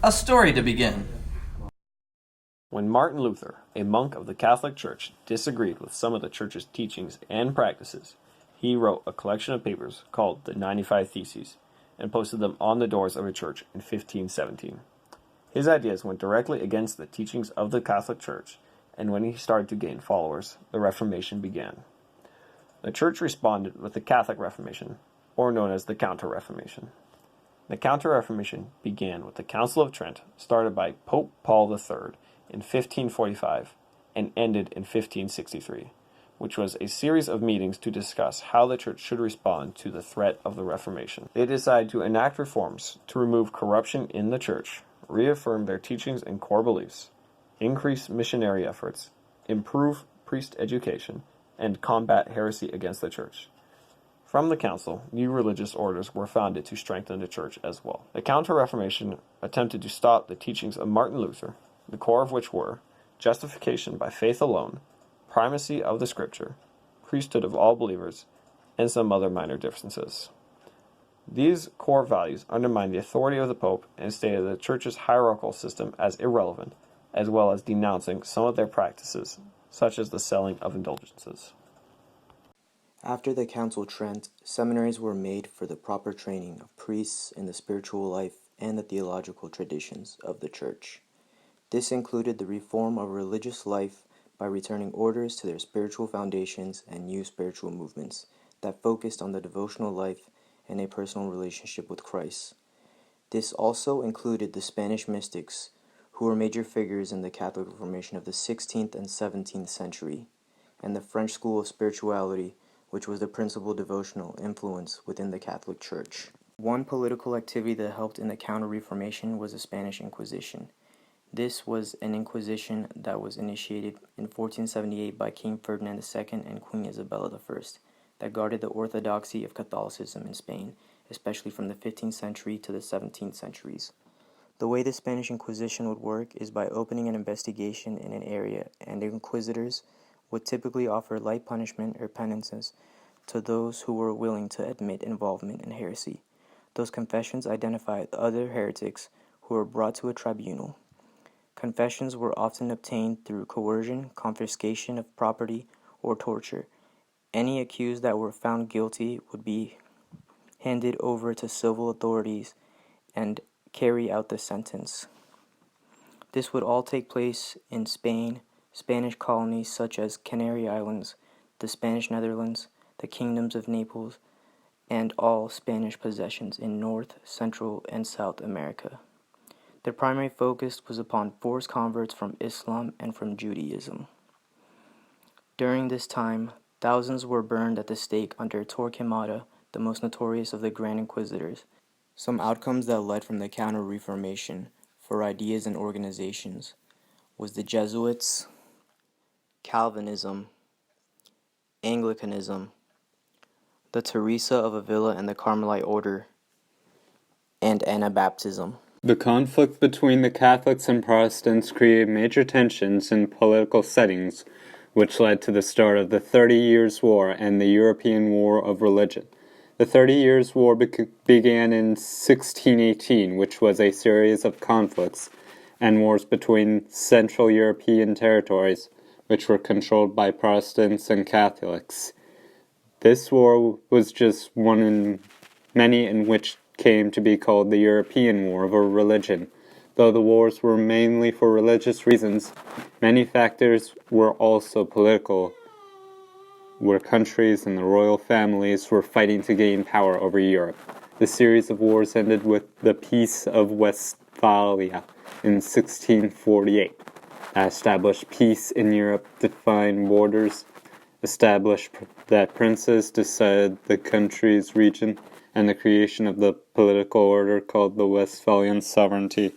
A story to begin. When Martin Luther, a monk of the Catholic Church, disagreed with some of the Church's teachings and practices, he wrote a collection of papers called the 95 Theses and posted them on the doors of a church in 1517. His ideas went directly against the teachings of the Catholic Church, and when he started to gain followers, the Reformation began. The Church responded with the Catholic Reformation, or known as the Counter-Reformation. The Counter-Reformation began with the Council of Trent, started by Pope Paul III in 1545 and ended in 1563, which was a series of meetings to discuss how the Church should respond to the threat of the Reformation. They decided to enact reforms to remove corruption in the Church, reaffirm their teachings and core beliefs, increase missionary efforts, improve priest education, and combat heresy against the Church. From the council, new religious orders were founded to strengthen the Church as well. The Counter-Reformation attempted to stop the teachings of Martin Luther, the core of which were justification by faith alone, primacy of the Scripture, priesthood of all believers, and some other minor differences. These core values undermined the authority of the Pope and stated the Church's hierarchical system as irrelevant, as well as denouncing some of their practices, such as the selling of indulgences. After the Council of Trent, seminaries were made for the proper training of priests in the spiritual life and the theological traditions of the Church. This included the reform of religious life by returning orders to their spiritual foundations and new spiritual movements that focused on the devotional life and a personal relationship with Christ. This also included the Spanish mystics, who were major figures in the Catholic Reformation of the 16th and 17th century, and the French school of spirituality, which was the principal devotional influence within the Catholic Church. One political activity that helped in the Counter-Reformation was the Spanish Inquisition. This was an inquisition that was initiated in 1478 by King Ferdinand II and Queen Isabella I that guarded the orthodoxy of Catholicism in Spain, especially from the 15th century to the 17th centuries. The way the Spanish Inquisition would work is by opening an investigation in an area, and the inquisitors would typically offer light punishment or penances to those who were willing to admit involvement in heresy. Those confessions identified other heretics who were brought to a tribunal. Confessions were often obtained through coercion, confiscation of property, or torture. Any accused that were found guilty would be handed over to civil authorities and carry out the sentence. This would all take place in Spain, Spanish colonies such as Canary Islands, the Spanish Netherlands, the kingdoms of Naples, and all Spanish possessions in North, Central, and South America. Their primary focus was upon forced converts from Islam and from Judaism. During this time, thousands were burned at the stake under Torquemada, the most notorious of the Grand Inquisitors. Some outcomes that led from the Counter-Reformation for ideas and organizations was the Jesuits, Calvinism, Anglicanism, the Teresa of Avila and the Carmelite Order, and Anabaptism. The conflict between the Catholics and Protestants created major tensions in political settings, which led to the start of the 30 Years' War and the European War of Religion. The 30 Years' War began in 1618, which was a series of conflicts and wars between Central European territories, which were controlled by Protestants and Catholics. This war was just one in many in which came to be called the European War of Religion. Though the wars were mainly for religious reasons, many factors were also political, where countries and the royal families were fighting to gain power over Europe. The series of wars ended with the Peace of Westphalia in 1648. That established peace in Europe, defined borders, established that princes decided the country's region, and the creation of the political order called the Westphalian sovereignty.